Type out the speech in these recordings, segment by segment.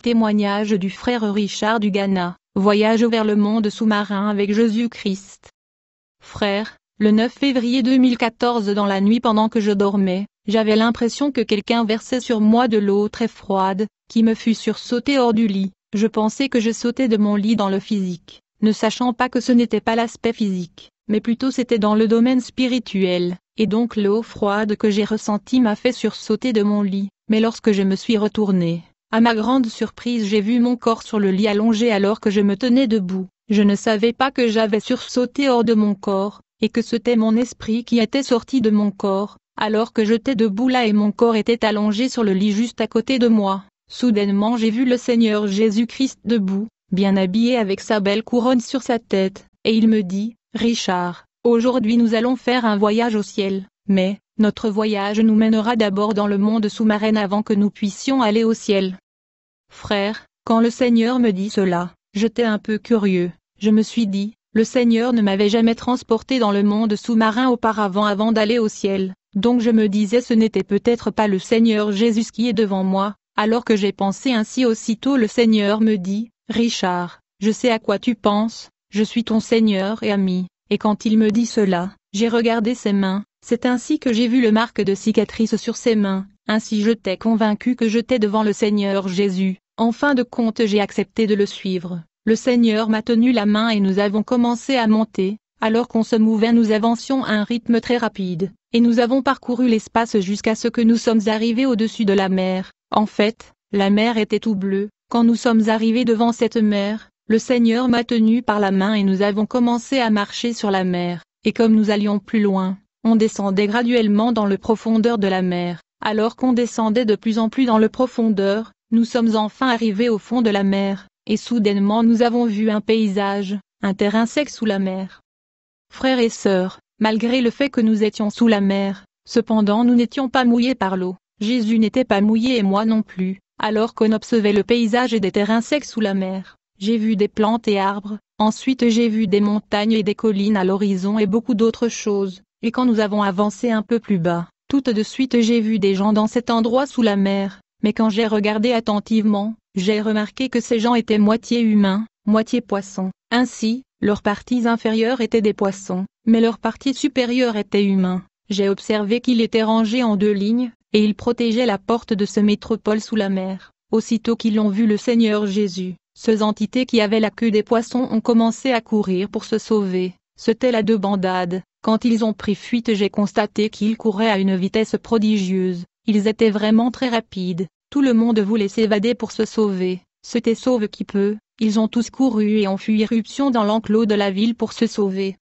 Témoignage du frère Richard du Ghana, voyage vers le monde sous-marin avec Jésus-Christ. Frère, le 9 février 2014 dans la nuit pendant que je dormais, j'avais l'impression que quelqu'un versait sur moi de l'eau très froide, qui me fut sursautée hors du lit. Je pensais que je sautais de mon lit dans le physique, ne sachant pas que ce n'était pas l'aspect physique, mais plutôt c'était dans le domaine spirituel, et donc l'eau froide que j'ai ressentie m'a fait sursauter de mon lit. Mais lorsque je me suis retournée, à ma grande surprise j'ai vu mon corps sur le lit allongé alors que je me tenais debout. Je ne savais pas que j'avais sursauté hors de mon corps, et que c'était mon esprit qui était sorti de mon corps, alors que j'étais debout là et mon corps était allongé sur le lit juste à côté de moi. Soudainement j'ai vu le Seigneur Jésus-Christ debout, bien habillé avec sa belle couronne sur sa tête, et il me dit, « Richard, aujourd'hui nous allons faire un voyage au ciel, mais, notre voyage nous mènera d'abord dans le monde sous-marin avant que nous puissions aller au ciel. » Frère, quand le Seigneur me dit cela, j'étais un peu curieux. Je me suis dit, le Seigneur ne m'avait jamais transporté dans le monde sous-marin auparavant avant d'aller au ciel, donc je me disais ce n'était peut-être pas le Seigneur Jésus qui est devant moi. Alors que j'ai pensé ainsi aussitôt le Seigneur me dit, « Richard, je sais à quoi tu penses, je suis ton Seigneur et ami. » Et quand il me dit cela, j'ai regardé ses mains, c'est ainsi que j'ai vu le marque de cicatrice sur ses mains, ainsi j'étais convaincu que j'étais devant le Seigneur Jésus. En fin de compte j'ai accepté de le suivre. Le Seigneur m'a tenu la main et nous avons commencé à monter. Alors qu'on se mouvait nous avancions à un rythme très rapide, et nous avons parcouru l'espace jusqu'à ce que nous sommes arrivés au-dessus de la mer. En fait, la mer était tout bleue. Quand nous sommes arrivés devant cette mer, le Seigneur m'a tenu par la main et nous avons commencé à marcher sur la mer, et comme nous allions plus loin, on descendait graduellement dans le profondeur de la mer. Alors qu'on descendait de plus en plus dans le profondeur, nous sommes enfin arrivés au fond de la mer, et soudainement nous avons vu un paysage, un terrain sec sous la mer. Frères et sœurs, malgré le fait que nous étions sous la mer, cependant nous n'étions pas mouillés par l'eau. Jésus n'était pas mouillé et moi non plus, alors qu'on observait le paysage et des terrains secs sous la mer. J'ai vu des plantes et arbres, ensuite j'ai vu des montagnes et des collines à l'horizon et beaucoup d'autres choses, et quand nous avons avancé un peu plus bas, tout de suite j'ai vu des gens dans cet endroit sous la mer, mais quand j'ai regardé attentivement, j'ai remarqué que ces gens étaient moitié humains, moitié poissons. Ainsi, leurs parties inférieures étaient des poissons, mais leurs parties supérieures étaient humains. J'ai observé qu'ils étaient rangés en 2 lignes, et ils protégeaient la porte de ce métropole sous la mer. Aussitôt qu'ils ont vu le Seigneur Jésus, ces entités qui avaient la queue des poissons ont commencé à courir pour se sauver. C'était la débandade. Quand ils ont pris fuite j'ai constaté qu'ils couraient à une vitesse prodigieuse. Ils étaient vraiment très rapides. Tout le monde voulait s'évader pour se sauver. C'était sauve qui peut. Ils ont tous couru et ont fui irruption dans l'enclos de la ville pour se sauver.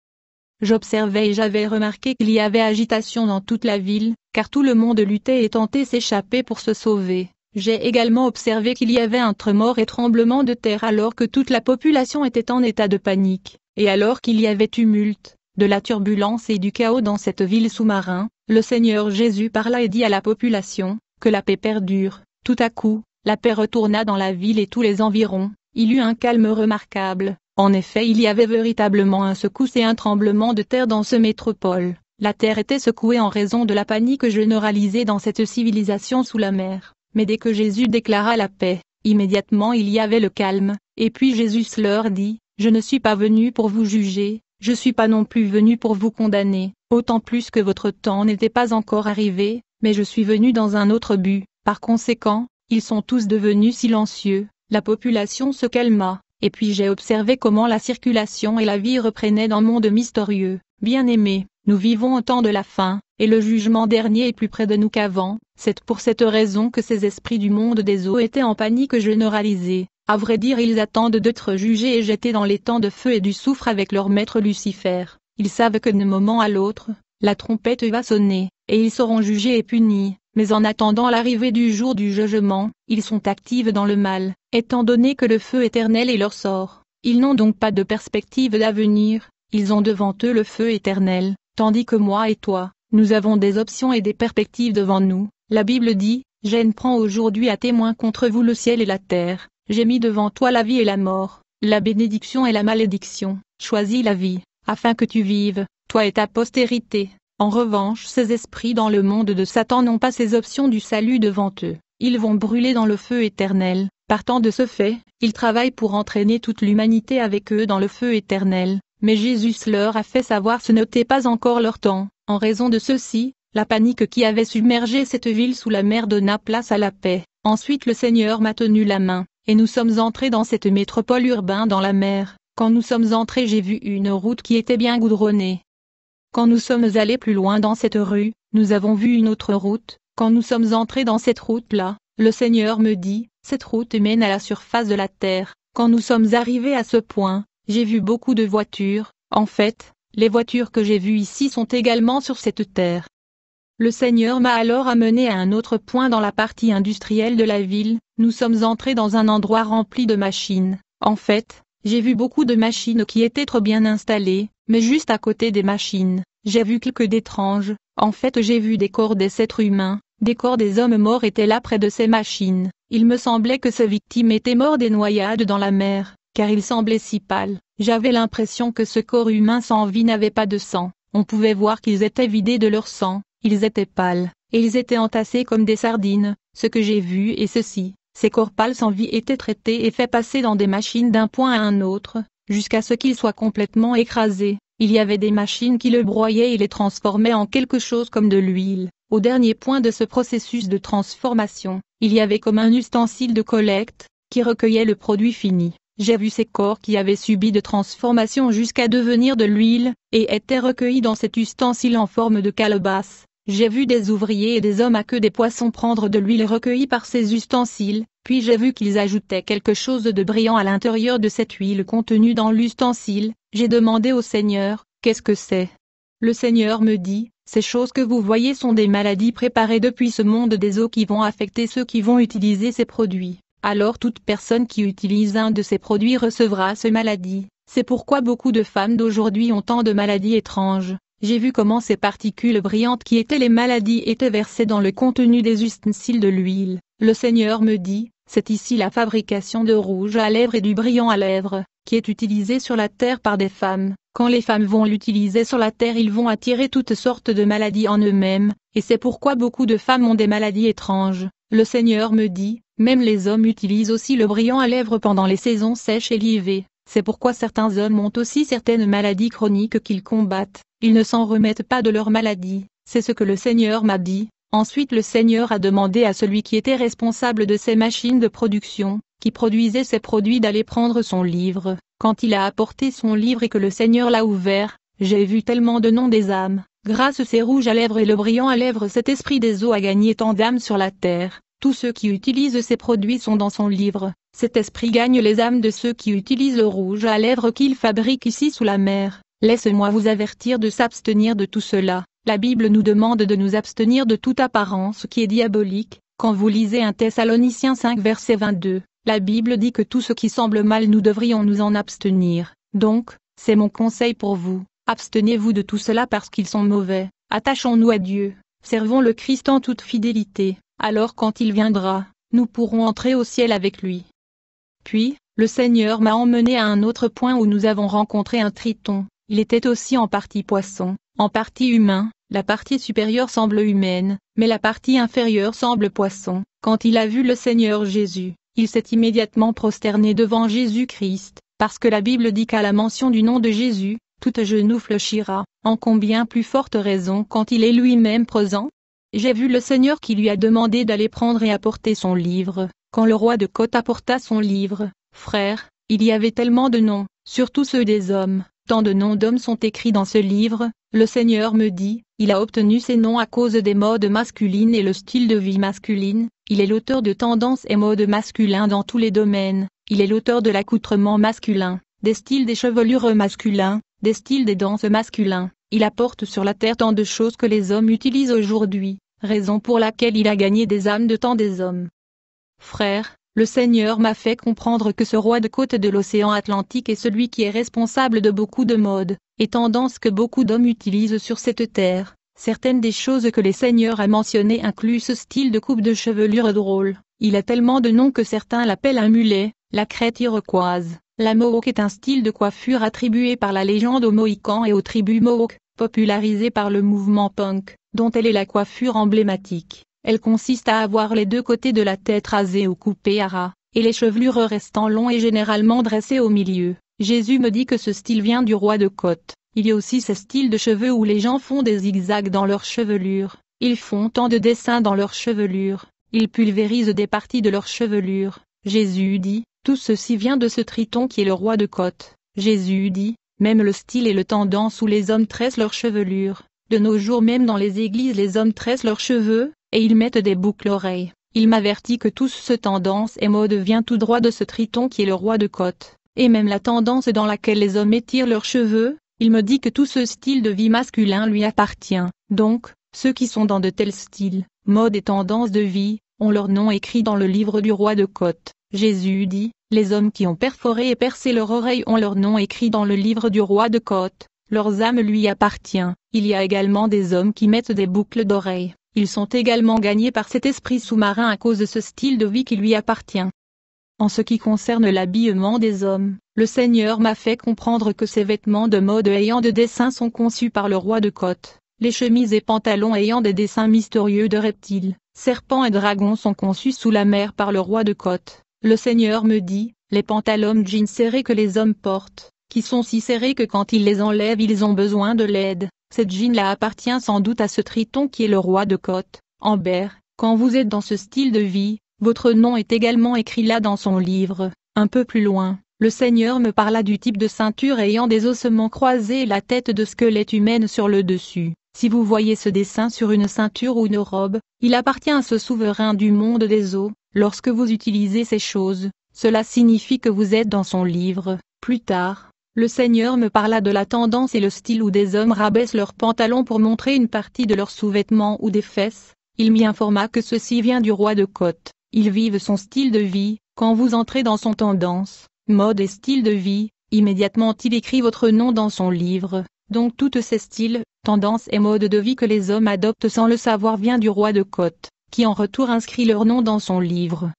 J'observais et j'avais remarqué qu'il y avait agitation dans toute la ville, car tout le monde luttait et tentait s'échapper pour se sauver. J'ai également observé qu'il y avait un tremor et tremblement de terre alors que toute la population était en état de panique, et alors qu'il y avait tumulte, de la turbulence et du chaos dans cette ville sous-marin, le Seigneur Jésus parla et dit à la population, que la paix perdure. Tout à coup, la paix retourna dans la ville et tous les environs, il eut un calme remarquable. En effet il y avait véritablement un secousse et un tremblement de terre dans ce métropole. La terre était secouée en raison de la panique généralisée dans cette civilisation sous la mer. Mais dès que Jésus déclara la paix, immédiatement il y avait le calme, et puis Jésus leur dit, « Je ne suis pas venu pour vous juger, je suis pas non plus venu pour vous condamner, autant plus que votre temps n'était pas encore arrivé, mais je suis venu dans un autre but. » Par conséquent, ils sont tous devenus silencieux, la population se calma. Et puis j'ai observé comment la circulation et la vie reprenaient dans le monde mystérieux. Bien-aimés, nous vivons au temps de la fin, et le jugement dernier est plus près de nous qu'avant. C'est pour cette raison que ces esprits du monde des eaux étaient en panique généralisée. À vrai dire ils attendent d'être jugés et jetés dans les temps de feu et du soufre avec leur maître Lucifer. Ils savent que d'un moment à l'autre, la trompette va sonner, et ils seront jugés et punis. Mais en attendant l'arrivée du jour du jugement, ils sont actifs dans le mal, étant donné que le feu éternel est leur sort. Ils n'ont donc pas de perspective d'avenir, ils ont devant eux le feu éternel, tandis que moi et toi, nous avons des options et des perspectives devant nous. La Bible dit, « Je prends aujourd'hui à témoin contre vous le ciel et la terre, j'ai mis devant toi la vie et la mort, la bénédiction et la malédiction, choisis la vie, afin que tu vives, toi et ta postérité. » En revanche ces esprits dans le monde de Satan n'ont pas ces options du salut devant eux, ils vont brûler dans le feu éternel, Partant de ce fait, ils travaillent pour entraîner toute l'humanité avec eux dans le feu éternel. Mais Jésus leur a fait savoir ce n'était pas encore leur temps. En raison de ceci, la panique qui avait submergé cette ville sous la mer donna place à la paix. Ensuite le Seigneur m'a tenu la main, et nous sommes entrés dans cette métropole urbaine dans la mer. Quand nous sommes entrés, j'ai vu une route qui était bien goudronnée. Quand nous sommes allés plus loin dans cette rue, nous avons vu une autre route. Quand nous sommes entrés dans cette route-là, le Seigneur me dit, cette route mène à la surface de la terre. Quand nous sommes arrivés à ce point, j'ai vu beaucoup de voitures. En fait, les voitures que j'ai vues ici sont également sur cette terre. Le Seigneur m'a alors amené à un autre point dans la partie industrielle de la ville. Nous sommes entrés dans un endroit rempli de machines. En fait, j'ai vu beaucoup de machines qui étaient trop bien installées, mais juste à côté des machines, j'ai vu quelque d'étrange. En fait, j'ai vu des corps des êtres humains, des corps des hommes morts étaient là près de ces machines. Il me semblait que ces victimes étaient mortes des noyades dans la mer, car ils semblaient si pâles. J'avais l'impression que ce corps humain sans vie n'avait pas de sang. On pouvait voir qu'ils étaient vidés de leur sang, ils étaient pâles, et ils étaient entassés comme des sardines. Ce que j'ai vu est ceci. Ces corps pâles sans vie étaient traités et faits passer dans des machines d'un point à un autre, jusqu'à ce qu'ils soient complètement écrasés. Il y avait des machines qui le broyaient et les transformaient en quelque chose comme de l'huile. Au dernier point de ce processus de transformation, il y avait comme un ustensile de collecte, qui recueillait le produit fini. J'ai vu ces corps qui avaient subi de transformation jusqu'à devenir de l'huile, et étaient recueillis dans cet ustensile en forme de calebasse. J'ai vu des ouvriers et des hommes à queue des poissons prendre de l'huile recueillie par ces ustensiles, puis j'ai vu qu'ils ajoutaient quelque chose de brillant à l'intérieur de cette huile contenue dans l'ustensile. J'ai demandé au Seigneur, qu'est-ce que c'est? Le Seigneur me dit, ces choses que vous voyez sont des maladies préparées depuis ce monde des eaux qui vont affecter ceux qui vont utiliser ces produits. Alors toute personne qui utilise un de ces produits recevra ces maladies. C'est pourquoi beaucoup de femmes d'aujourd'hui ont tant de maladies étranges. J'ai vu comment ces particules brillantes qui étaient les maladies étaient versées dans le contenu des ustensiles de l'huile. Le Seigneur me dit, c'est ici la fabrication de rouge à lèvres et du brillant à lèvres, qui est utilisé sur la terre par des femmes. Quand les femmes vont l'utiliser sur la terre, ils vont attirer toutes sortes de maladies en eux-mêmes, et c'est pourquoi beaucoup de femmes ont des maladies étranges. Le Seigneur me dit, même les hommes utilisent aussi le brillant à lèvres pendant les saisons sèches et l'hiver. C'est pourquoi certains hommes ont aussi certaines maladies chroniques qu'ils combattent. Ils ne s'en remettent pas de leur maladie. C'est ce que le Seigneur m'a dit. Ensuite le Seigneur a demandé à celui qui était responsable de ces machines de production, qui produisait ces produits, d'aller prendre son livre. Quand il a apporté son livre et que le Seigneur l'a ouvert, j'ai vu tellement de noms des âmes. Grâce à ces rouges à lèvres et le brillant à lèvres, cet esprit des eaux a gagné tant d'âmes sur la terre. Tous ceux qui utilisent ces produits sont dans son livre. Cet esprit gagne les âmes de ceux qui utilisent le rouge à lèvres qu'il fabrique ici sous la mer. Laisse-moi vous avertir de s'abstenir de tout cela. La Bible nous demande de nous abstenir de toute apparence qui est diabolique. Quand vous lisez 1 Thessaloniciens 5 verset 22, la Bible dit que tout ce qui semble mal nous devrions nous en abstenir. Donc, c'est mon conseil pour vous, abstenez-vous de tout cela parce qu'ils sont mauvais. Attachons-nous à Dieu, servons le Christ en toute fidélité, alors quand il viendra, nous pourrons entrer au ciel avec lui. Puis, le Seigneur m'a emmené à un autre point où nous avons rencontré un triton. Il était aussi en partie poisson, en partie humain. La partie supérieure semble humaine, mais la partie inférieure semble poisson. Quand il a vu le Seigneur Jésus, il s'est immédiatement prosterné devant Jésus-Christ, parce que la Bible dit qu'à la mention du nom de Jésus, tout genou fléchira. En combien plus forte raison quand il est lui-même présent? J'ai vu le Seigneur qui lui a demandé d'aller prendre et apporter son livre. Quand le roi de Côte apporta son livre, frère, il y avait tellement de noms, surtout ceux des hommes. Tant de noms d'hommes sont écrits dans ce livre. Le Seigneur me dit, il a obtenu ces noms à cause des modes masculines et le style de vie masculine. Il est l'auteur de tendances et modes masculins dans tous les domaines. Il est l'auteur de l'accoutrement masculin, des styles des chevelures masculins, des styles des danses masculins. Il apporte sur la terre tant de choses que les hommes utilisent aujourd'hui, raison pour laquelle il a gagné des âmes de tant des hommes. Frère, le Seigneur m'a fait comprendre que ce roi de côte de l'océan Atlantique est celui qui est responsable de beaucoup de modes et tendances que beaucoup d'hommes utilisent sur cette terre. Certaines des choses que les seigneurs a mentionnées incluent ce style de coupe de chevelure drôle. Il a tellement de noms que certains l'appellent un mulet, la crête iroquoise. La Mohawk est un style de coiffure attribué par la légende aux Mohicans et aux tribus Mohawk, popularisé par le mouvement punk, dont elle est la coiffure emblématique. Elle consiste à avoir les deux côtés de la tête rasés ou coupés à ras. et les chevelures restant longs et généralement dressées au milieu. Jésus me dit que ce style vient du roi de côte. Il y a aussi ces styles de cheveux où les gens font des zigzags dans leur chevelure. Ils font tant de dessins dans leur chevelure. Ils pulvérisent des parties de leur chevelure. Jésus dit, tout ceci vient de ce triton qui est le roi de côte. Jésus dit, même le style et le tendance où les hommes tressent leur chevelure. De nos jours même dans les églises les hommes tressent leurs cheveux, et ils mettent des boucles oreilles. Il m'avertit que tout ce tendance et mode vient tout droit de ce triton qui est le roi de côte. Et même la tendance dans laquelle les hommes étirent leurs cheveux, il me dit que tout ce style de vie masculin lui appartient. Donc, ceux qui sont dans de tels styles, modes et tendances de vie, ont leur nom écrit dans le livre du roi de côte. Jésus dit, les hommes qui ont perforé et percé leur oreille ont leur nom écrit dans le livre du roi de côte. Leurs âmes lui appartiennent. Il y a également des hommes qui mettent des boucles d'oreilles. Ils sont également gagnés par cet esprit sous-marin à cause de ce style de vie qui lui appartient. En ce qui concerne l'habillement des hommes, le Seigneur m'a fait comprendre que ces vêtements de mode ayant de dessins sont conçus par le roi de côte. Les chemises et pantalons ayant des dessins mystérieux de reptiles, serpents et dragons sont conçus sous la mer par le roi de côte. Le Seigneur me dit, les pantalons jeans serrés que les hommes portent, qui sont si serrés que quand ils les enlèvent ils ont besoin de l'aide. Cette jean-là appartient sans doute à ce triton qui est le roi de côte. Amber, quand vous êtes dans ce style de vie, votre nom est également écrit là dans son livre. Un peu plus loin, le Seigneur me parla du type de ceinture ayant des ossements croisés et la tête de squelette humaine sur le dessus. Si vous voyez ce dessin sur une ceinture ou une robe, il appartient à ce souverain du monde des eaux. Lorsque vous utilisez ces choses, cela signifie que vous êtes dans son livre. Plus tard, le Seigneur me parla de la tendance et le style où des hommes rabaissent leurs pantalons pour montrer une partie de leurs sous-vêtements ou des fesses. Il m'y informa que ceci vient du roi de côte. Ils vivent son style de vie. Quand vous entrez dans son tendance, mode et style de vie, immédiatement il écrit votre nom dans son livre. Donc tous ces styles, tendances et modes de vie que les hommes adoptent sans le savoir vient du roi de côte, qui en retour inscrit leur nom dans son livre.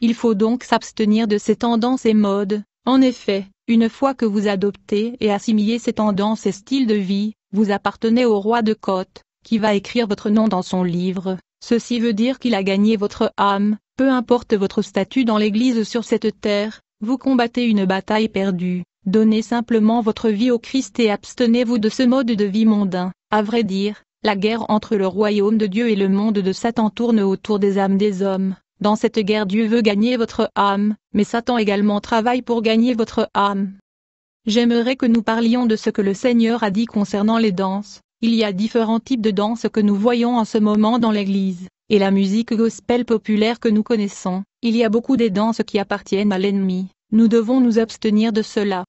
Il faut donc s'abstenir de ces tendances et modes. En effet, une fois que vous adoptez et assimilez ces tendances et styles de vie, vous appartenez au roi de côte, qui va écrire votre nom dans son livre. Ceci veut dire qu'il a gagné votre âme, peu importe votre statut dans l'Église sur cette terre, vous combattez une bataille perdue. Donnez simplement votre vie au Christ et abstenez-vous de ce mode de vie mondain. À vrai dire, la guerre entre le royaume de Dieu et le monde de Satan tourne autour des âmes des hommes. Dans cette guerre Dieu veut gagner votre âme, mais Satan également travaille pour gagner votre âme. J'aimerais que nous parlions de ce que le Seigneur a dit concernant les danses. Il y a différents types de danses que nous voyons en ce moment dans l'Église, et la musique gospel populaire que nous connaissons. Il y a beaucoup de danses qui appartiennent à l'ennemi. Nous devons nous abstenir de cela.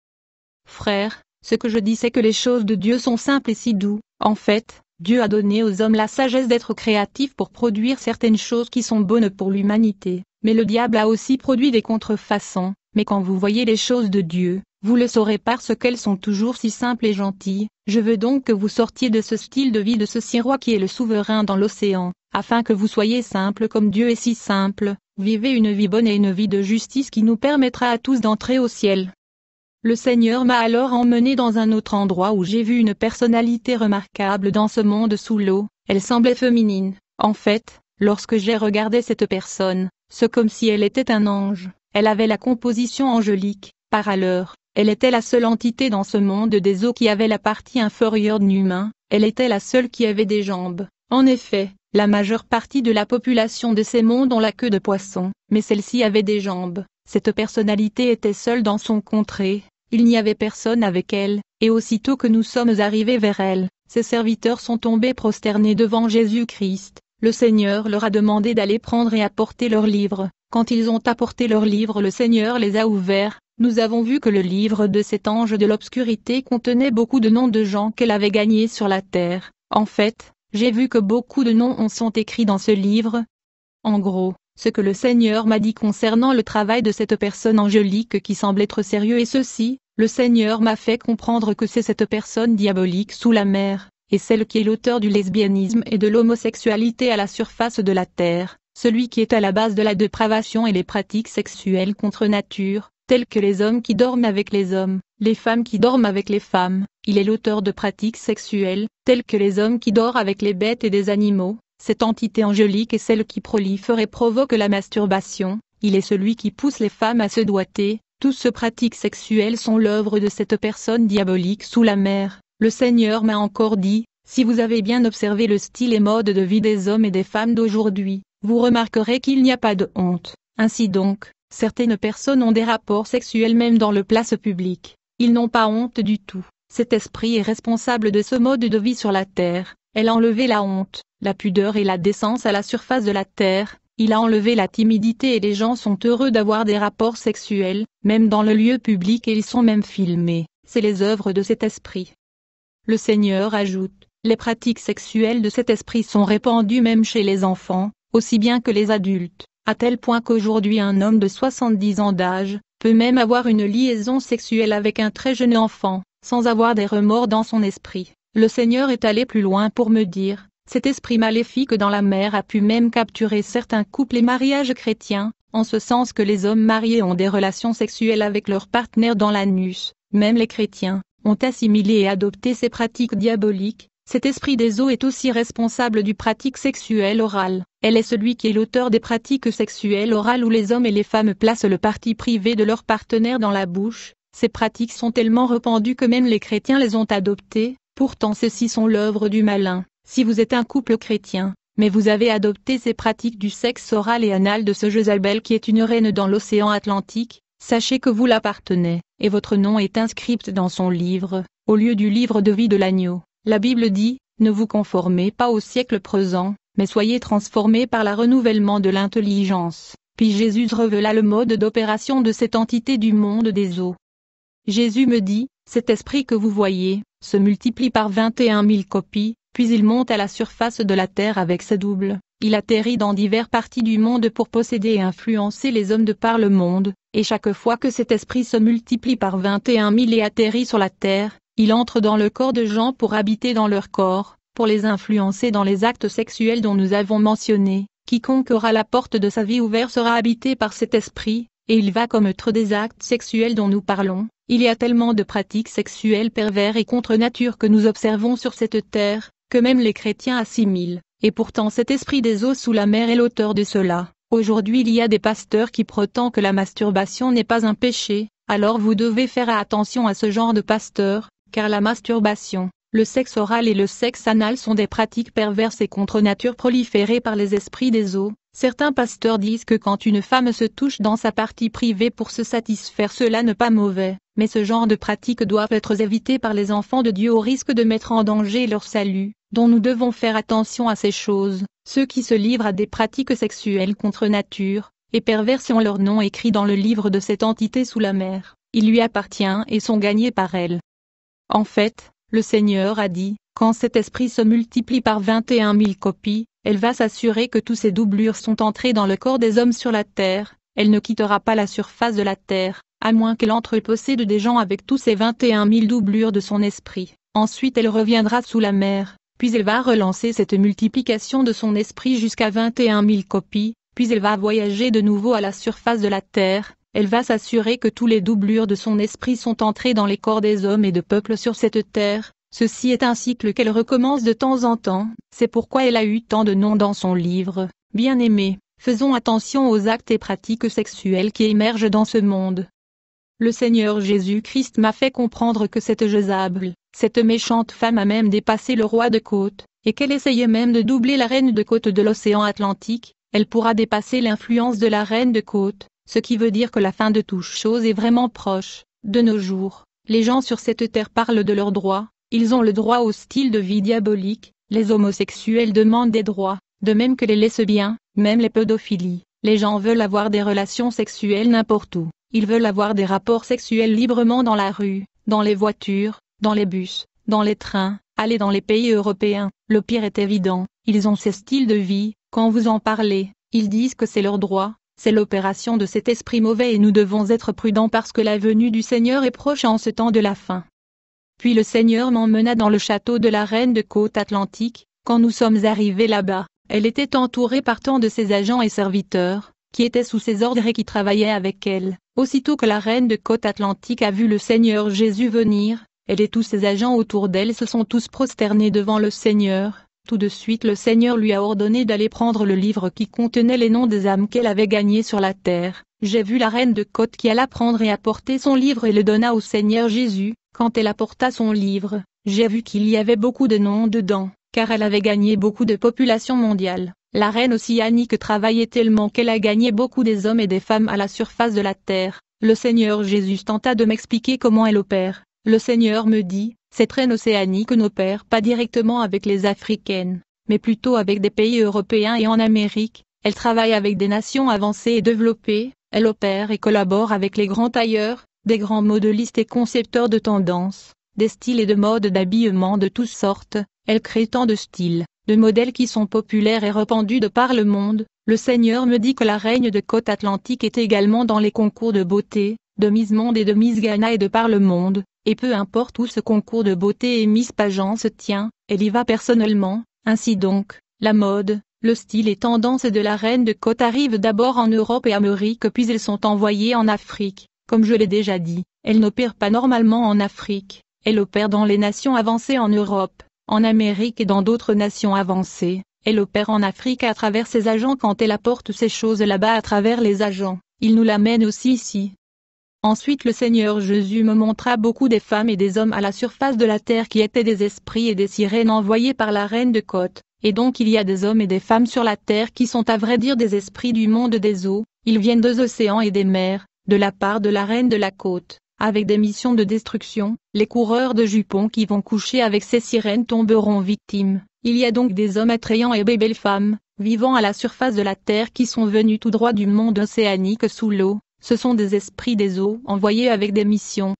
Frères, ce que je dis c'est que les choses de Dieu sont simples et si doux. En fait, Dieu a donné aux hommes la sagesse d'être créatifs pour produire certaines choses qui sont bonnes pour l'humanité. Mais le diable a aussi produit des contrefaçons. Mais quand vous voyez les choses de Dieu, vous le saurez parce qu'elles sont toujours si simples et gentilles. Je veux donc que vous sortiez de ce style de vie de ce roi qui est le souverain dans l'océan, afin que vous soyez simples comme Dieu est si simple. Vivez une vie bonne et une vie de justice qui nous permettra à tous d'entrer au ciel. Le Seigneur m'a alors emmené dans un autre endroit où j'ai vu une personnalité remarquable dans ce monde sous l'eau. Elle semblait féminine. En fait, lorsque j'ai regardé cette personne, c'est comme si elle était un ange. Elle avait la composition angélique. Par ailleurs, elle était la seule entité dans ce monde des eaux qui avait la partie inférieure de l'humain. Elle était la seule qui avait des jambes. En effet, la majeure partie de la population de ces mondes ont la queue de poisson, mais celle-ci avait des jambes. Cette personnalité était seule dans son contrée. Il n'y avait personne avec elle, et aussitôt que nous sommes arrivés vers elle, ses serviteurs sont tombés prosternés devant Jésus-Christ. Le Seigneur leur a demandé d'aller prendre et apporter leurs livres. Quand ils ont apporté leurs livres, le Seigneur les a ouverts. Nous avons vu que le livre de cet ange de l'obscurité contenait beaucoup de noms de gens qu'elle avait gagnés sur la terre. En fait, j'ai vu que beaucoup de noms sont écrits dans ce livre. En gros, ce que le Seigneur m'a dit concernant le travail de cette personne angélique qui semble être sérieux est ceci, le Seigneur m'a fait comprendre que c'est cette personne diabolique sous la mer, et celle qui est l'auteur du lesbianisme et de l'homosexualité à la surface de la terre, celui qui est à la base de la dépravation et les pratiques sexuelles contre nature, telles que les hommes qui dorment avec les hommes, les femmes qui dorment avec les femmes. Il est l'auteur de pratiques sexuelles, telles que les hommes qui dorment avec les bêtes et des animaux. Cette entité angélique est celle qui prolifère et provoque la masturbation. il est celui qui pousse les femmes à se doiter. Toutes ces pratiques sexuelles sont l'œuvre de cette personne diabolique sous la mer. Le Seigneur m'a encore dit, si vous avez bien observé le style et mode de vie des hommes et des femmes d'aujourd'hui, vous remarquerez qu'il n'y a pas de honte. Ainsi donc, certaines personnes ont des rapports sexuels même dans le place publique. Ils n'ont pas honte du tout. Cet esprit est responsable de ce mode de vie sur la terre. Elle a enlevé la honte, la pudeur et la décence à la surface de la terre. Il a enlevé la timidité et les gens sont heureux d'avoir des rapports sexuels, même dans le lieu public et ils sont même filmés. C'est les œuvres de cet esprit. Le Seigneur ajoute, les pratiques sexuelles de cet esprit sont répandues même chez les enfants, aussi bien que les adultes, à tel point qu'aujourd'hui un homme de 70 ans d'âge, peut même avoir une liaison sexuelle avec un très jeune enfant, sans avoir des remords dans son esprit. Le Seigneur est allé plus loin pour me dire, cet esprit maléfique dans la mer a pu même capturer certains couples et mariages chrétiens, en ce sens que les hommes mariés ont des relations sexuelles avec leurs partenaires dans l'anus. Même les chrétiens ont assimilé et adopté ces pratiques diaboliques. Cet esprit des eaux est aussi responsable du pratique sexuelle orale. Elle est celui qui est l'auteur des pratiques sexuelles orales où les hommes et les femmes placent le parti privé de leur partenaire dans la bouche. Ces pratiques sont tellement répandues que même les chrétiens les ont adoptées. Pourtant ceux-ci sont l'œuvre du malin. Si vous êtes un couple chrétien, mais vous avez adopté ces pratiques du sexe oral et anal de ce Jézabel qui est une reine dans l'océan Atlantique, sachez que vous l'appartenez, et votre nom est inscrit dans son livre, au lieu du livre de vie de l'agneau. La Bible dit, ne vous conformez pas au siècle présent, mais soyez transformés par le renouvellement de l'intelligence. Puis Jésus révéla le mode d'opération de cette entité du monde des eaux. Jésus me dit, cet esprit que vous voyez, se multiplie par 21 000 copies, puis il monte à la surface de la terre avec ses doubles. Il atterrit dans diverses parties du monde pour posséder et influencer les hommes de par le monde, et chaque fois que cet esprit se multiplie par 21 000 et atterrit sur la terre, il entre dans le corps de gens pour habiter dans leur corps, pour les influencer dans les actes sexuels dont nous avons mentionné. Quiconque aura la porte de sa vie ouverte sera habité par cet esprit, et il va commettre des actes sexuels dont nous parlons. Il y a tellement de pratiques sexuelles pervers et contre nature que nous observons sur cette terre, que même les chrétiens assimilent, et pourtant cet esprit des eaux sous la mer est l'auteur de cela. Aujourd'hui il y a des pasteurs qui prétendent que la masturbation n'est pas un péché, alors vous devez faire attention à ce genre de pasteurs, car la masturbation, le sexe oral et le sexe anal sont des pratiques perverses et contre nature proliférées par les esprits des eaux. Certains pasteurs disent que quand une femme se touche dans sa partie privée pour se satisfaire cela n'est pas mauvais, mais ce genre de pratiques doivent être évitées par les enfants de Dieu au risque de mettre en danger leur salut, dont nous devons faire attention à ces choses. Ceux qui se livrent à des pratiques sexuelles contre nature, et perverses ont leur nom écrit dans le livre de cette entité sous la mer, il lui appartient et sont gagnés par elle. En fait, le Seigneur a dit, quand cet esprit se multiplie par 21 000 copies, elle va s'assurer que tous ces doublures sont entrées dans le corps des hommes sur la terre, elle ne quittera pas la surface de la terre, à moins qu'elle entre et possède des gens avec tous ces 21 000 doublures de son esprit. Ensuite elle reviendra sous la mer, puis elle va relancer cette multiplication de son esprit jusqu'à 21 000 copies, puis elle va voyager de nouveau à la surface de la terre, elle va s'assurer que tous les doublures de son esprit sont entrées dans les corps des hommes et de peuples sur cette terre. Ceci est un cycle qu'elle recommence de temps en temps, c'est pourquoi elle a eu tant de noms dans son livre. Bien-aimés, faisons attention aux actes et pratiques sexuelles qui émergent dans ce monde. Le Seigneur Jésus-Christ m'a fait comprendre que cette Jézabel, cette méchante femme a même dépassé le roi de côte, et qu'elle essayait même de doubler la reine de côte de l'océan Atlantique. Elle pourra dépasser l'influence de la reine de côte, ce qui veut dire que la fin de toute chose est vraiment proche. De nos jours, les gens sur cette terre parlent de leurs droits. Ils ont le droit au style de vie diabolique, les homosexuels demandent des droits, de même que les lesbiens, même les pédophilies. Les gens veulent avoir des relations sexuelles n'importe où, ils veulent avoir des rapports sexuels librement dans la rue, dans les voitures, dans les bus, dans les trains, aller dans les pays européens. Le pire est évident, ils ont ces styles de vie, quand vous en parlez, ils disent que c'est leur droit, c'est l'opération de cet esprit mauvais et nous devons être prudents parce que la venue du Seigneur est proche en ce temps de la fin. Puis le Seigneur m'emmena dans le château de la reine de côte Atlantique. Quand nous sommes arrivés là-bas, elle était entourée par tant de ses agents et serviteurs, qui étaient sous ses ordres et qui travaillaient avec elle. Aussitôt que la reine de côte Atlantique a vu le Seigneur Jésus venir, elle et tous ses agents autour d'elle se sont tous prosternés devant le Seigneur, Tout de suite le Seigneur lui a ordonné d'aller prendre le livre qui contenait les noms des âmes qu'elle avait gagnées sur la terre. J'ai vu la reine de côte qui alla prendre et apporter son livre et le donna au Seigneur Jésus. Quand elle apporta son livre, j'ai vu qu'il y avait beaucoup de noms dedans, car elle avait gagné beaucoup de population mondiale. La reine océanique travaillait tellement qu'elle a gagné beaucoup des hommes et des femmes à la surface de la terre. Le Seigneur Jésus tenta de m'expliquer comment elle opère. Le Seigneur me dit, cette reine océanique n'opère pas directement avec les Africaines, mais plutôt avec des pays européens et en Amérique. Elle travaille avec des nations avancées et développées. Elle opère et collabore avec les grands tailleurs, des grands modélistes et concepteurs de tendances, des styles et de modes d'habillement de toutes sortes. Elle crée tant de styles, de modèles qui sont populaires et répandus de par le monde. Le Seigneur me dit que la reine de côte atlantique est également dans les concours de beauté, de Miss Monde et de Miss Ghana et de par le monde, et peu importe où ce concours de beauté et Miss Pageant se tient, elle y va personnellement. Ainsi donc, la mode, le style et tendance de la reine de côte arrivent d'abord en Europe et Amérique puis elles sont envoyées en Afrique. Comme je l'ai déjà dit, elle n'opère pas normalement en Afrique, elle opère dans les nations avancées en Europe, en Amérique et dans d'autres nations avancées. Elle opère en Afrique à travers ses agents quand elle apporte ces choses là-bas à travers les agents. Il nous l'amène aussi ici. Ensuite le Seigneur Jésus me montra beaucoup des femmes et des hommes à la surface de la terre qui étaient des esprits et des sirènes envoyés par la reine de côte. Et donc il y a des hommes et des femmes sur la terre qui sont à vrai dire des esprits du monde des eaux. Ils viennent des océans et des mers, de la part de la reine de la côte, avec des missions de destruction. Les coureurs de jupons qui vont coucher avec ces sirènes tomberont victimes. Il y a donc des hommes attrayants et des belles femmes, vivant à la surface de la terre qui sont venus tout droit du monde océanique sous l'eau. Ce sont des esprits des eaux envoyés avec des missions.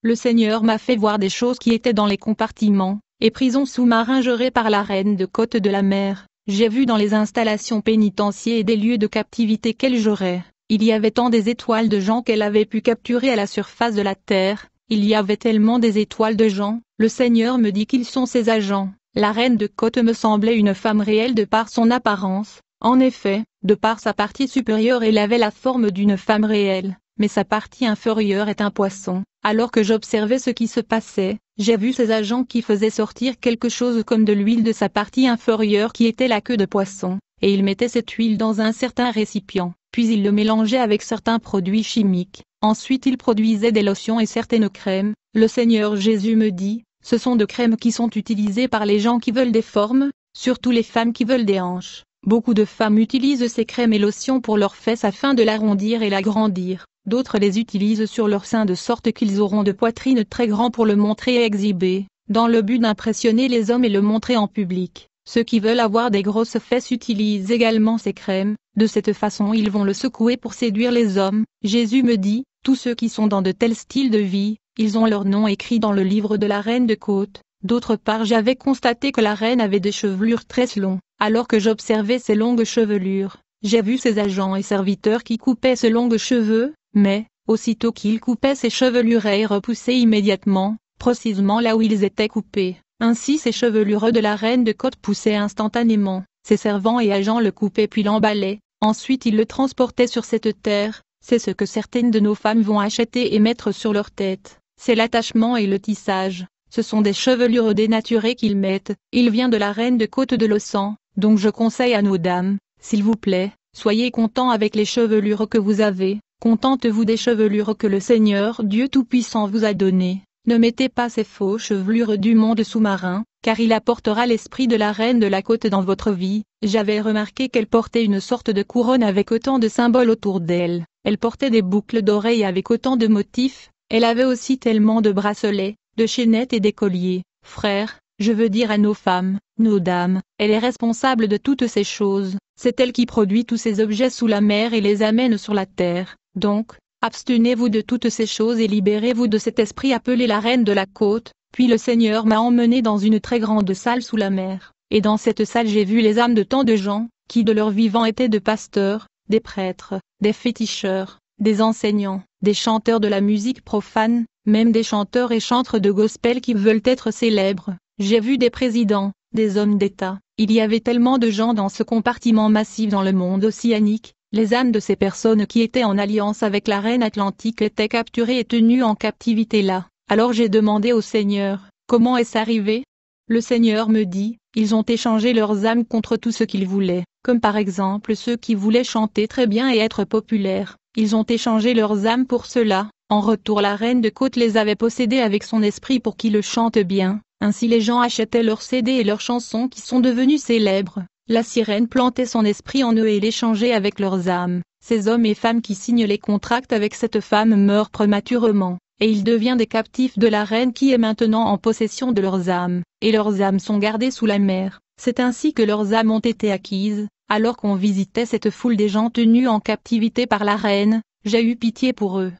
Le Seigneur m'a fait voir des choses qui étaient dans les compartiments, et prisons sous-marins gérés par la reine de côte de la mer. J'ai vu dans les installations pénitentiaires et des lieux de captivité qu'elle gérait. Il y avait tant des étoiles de gens qu'elle avait pu capturer à la surface de la terre. Il y avait tellement des étoiles de gens. Le Seigneur me dit qu'ils sont ses agents. La reine de côte me semblait une femme réelle de par son apparence. En effet, de par sa partie supérieure elle avait la forme d'une femme réelle, mais sa partie inférieure est un poisson. Alors que j'observais ce qui se passait, j'ai vu ces agents qui faisaient sortir quelque chose comme de l'huile de sa partie inférieure qui était la queue de poisson, et ils mettaient cette huile dans un certain récipient, puis ils le mélangeaient avec certains produits chimiques. Ensuite ils produisaient des lotions et certaines crèmes. Le Seigneur Jésus me dit, ce sont de crèmes qui sont utilisées par les gens qui veulent des formes, surtout les femmes qui veulent des hanches. Beaucoup de femmes utilisent ces crèmes et lotions pour leurs fesses afin de l'arrondir et l'agrandir. D'autres les utilisent sur leurs seins de sorte qu'ils auront de poitrines très grands pour le montrer et exhiber, dans le but d'impressionner les hommes et le montrer en public. Ceux qui veulent avoir des grosses fesses utilisent également ces crèmes. De cette façon ils vont le secouer pour séduire les hommes. Jésus me dit, tous ceux qui sont dans de tels styles de vie, ils ont leur nom écrit dans le livre de la reine de côte. D'autre part j'avais constaté que la reine avait des chevelures très longues. Alors que j'observais ces longues chevelures, j'ai vu ses agents et serviteurs qui coupaient ces longues cheveux, mais, aussitôt qu'ils coupaient ces chevelures elles repoussaient immédiatement, précisément là où ils étaient coupés. Ainsi ces chevelures de la reine de côte poussaient instantanément. Ses servants et agents le coupaient puis l'emballaient, ensuite ils le transportaient sur cette terre. C'est ce que certaines de nos femmes vont acheter et mettre sur leur tête. C'est l'attachement et le tissage. Ce sont des chevelures dénaturées qu'ils mettent. Il vient de la reine de côte de l'océan. Donc je conseille à nos dames, s'il vous plaît, soyez contents avec les chevelures que vous avez, contentez-vous des chevelures que le Seigneur Dieu Tout-Puissant vous a données. Ne mettez pas ces faux chevelures du monde sous-marin, car il apportera l'esprit de la reine de la côte dans votre vie. J'avais remarqué qu'elle portait une sorte de couronne avec autant de symboles autour d'elle. Elle portait des boucles d'oreilles avec autant de motifs. Elle avait aussi tellement de bracelets, de chaînettes et des colliers. Frères, je veux dire à nos femmes, nos dames, elle est responsable de toutes ces choses. C'est elle qui produit tous ces objets sous la mer et les amène sur la terre. Donc, abstenez-vous de toutes ces choses et libérez-vous de cet esprit appelé la reine de la côte. Puis le Seigneur m'a emmené dans une très grande salle sous la mer. Et dans cette salle j'ai vu les âmes de tant de gens, qui de leur vivant étaient de pasteurs, des prêtres, des féticheurs, des enseignants, des chanteurs de la musique profane, même des chanteurs et chantres de gospel qui veulent être célèbres. J'ai vu des présidents, des hommes d'État. Il y avait tellement de gens dans ce compartiment massif dans le monde océanique. Les âmes de ces personnes qui étaient en alliance avec la reine atlantique étaient capturées et tenues en captivité là. Alors j'ai demandé au Seigneur, comment est-ce arrivé? Le Seigneur me dit, ils ont échangé leurs âmes contre tout ce qu'ils voulaient, comme par exemple ceux qui voulaient chanter très bien et être populaires. Ils ont échangé leurs âmes pour cela. En retour, la reine de Côte les avait possédés avec son esprit pour qu'ils le chantent bien. Ainsi les gens achetaient leurs CD et leurs chansons qui sont devenues célèbres. La sirène plantait son esprit en eux et l'échangeait avec leurs âmes. Ces hommes et femmes qui signent les contrats avec cette femme meurent prématurément, et il devient des captifs de la reine qui est maintenant en possession de leurs âmes, et leurs âmes sont gardées sous la mer. C'est ainsi que leurs âmes ont été acquises. Alors qu'on visitait cette foule des gens tenus en captivité par la reine, j'ai eu pitié pour eux.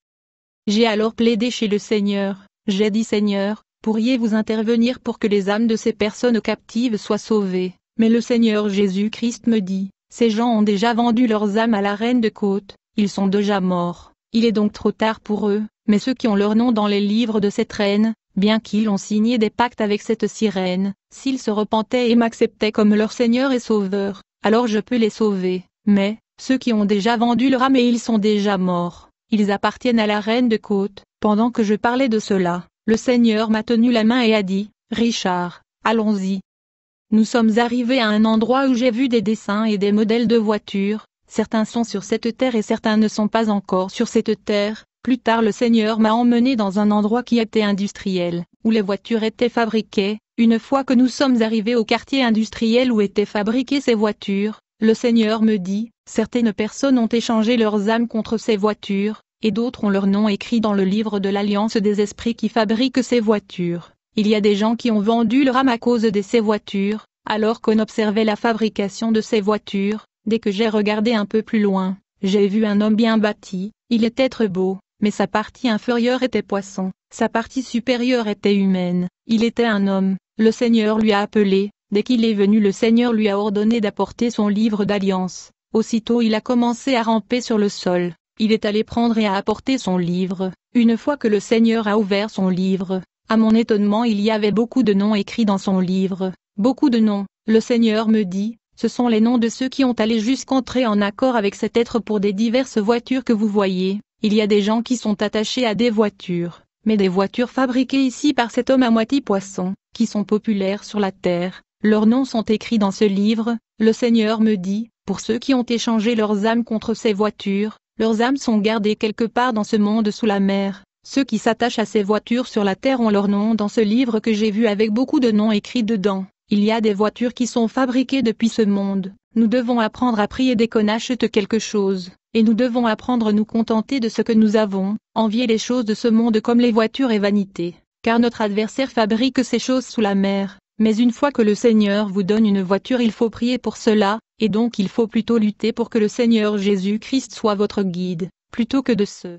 J'ai alors plaidé chez le Seigneur. J'ai dit: Seigneur, pourriez-vous intervenir pour que les âmes de ces personnes captives soient sauvées? Mais le Seigneur Jésus-Christ me dit: ces gens ont déjà vendu leurs âmes à la reine de Côte, ils sont déjà morts. Il est donc trop tard pour eux, mais ceux qui ont leur nom dans les livres de cette reine, bien qu'ils ont signé des pactes avec cette sirène, s'ils se repentaient et m'acceptaient comme leur Seigneur et Sauveur, alors je peux les sauver. Mais, ceux qui ont déjà vendu leur âme et ils sont déjà morts, ils appartiennent à la reine de Côte. Pendant que je parlais de cela, le Seigneur m'a tenu la main et a dit: Richard, allons-y. Nous sommes arrivés à un endroit où j'ai vu des dessins et des modèles de voitures. Certains sont sur cette terre et certains ne sont pas encore sur cette terre. Plus tard, le Seigneur m'a emmené dans un endroit qui était industriel, où les voitures étaient fabriquées. Une fois que nous sommes arrivés au quartier industriel où étaient fabriquées ces voitures, le Seigneur me dit: certaines personnes ont échangé leurs âmes contre ces voitures, et d'autres ont leur nom écrit dans le livre de l'Alliance des esprits qui fabriquent ces voitures. Il y a des gens qui ont vendu leur âme à cause de ces voitures. Alors qu'on observait la fabrication de ces voitures, dès que j'ai regardé un peu plus loin, j'ai vu un homme bien bâti. Il était très beau, mais sa partie inférieure était poisson, sa partie supérieure était humaine. Il était un homme. Le Seigneur lui a appelé. Dès qu'il est venu, le Seigneur lui a ordonné d'apporter son livre d'alliance. Aussitôt il a commencé à ramper sur le sol. Il est allé prendre et a apporté son livre. Une fois que le Seigneur a ouvert son livre, à mon étonnement, il y avait beaucoup de noms écrits dans son livre. Beaucoup de noms. Le Seigneur me dit: ce sont les noms de ceux qui ont allé jusqu'entrer en accord avec cet être pour des diverses voitures que vous voyez. Il y a des gens qui sont attachés à des voitures, mais des voitures fabriquées ici par cet homme à moitié poisson, qui sont populaires sur la terre. Leurs noms sont écrits dans ce livre. Le Seigneur me dit: pour ceux qui ont échangé leurs âmes contre ces voitures, leurs âmes sont gardées quelque part dans ce monde sous la mer. Ceux qui s'attachent à ces voitures sur la terre ont leur nom dans ce livre que j'ai vu avec beaucoup de noms écrits dedans. Il y a des voitures qui sont fabriquées depuis ce monde. Nous devons apprendre à prier dès qu'on achète quelque chose, et nous devons apprendre à nous contenter de ce que nous avons, envier les choses de ce monde comme les voitures et vanité, car notre adversaire fabrique ces choses sous la mer. Mais une fois que le Seigneur vous donne une voiture, il faut prier pour cela, et donc il faut plutôt lutter pour que le Seigneur Jésus-Christ soit votre guide, plutôt que de se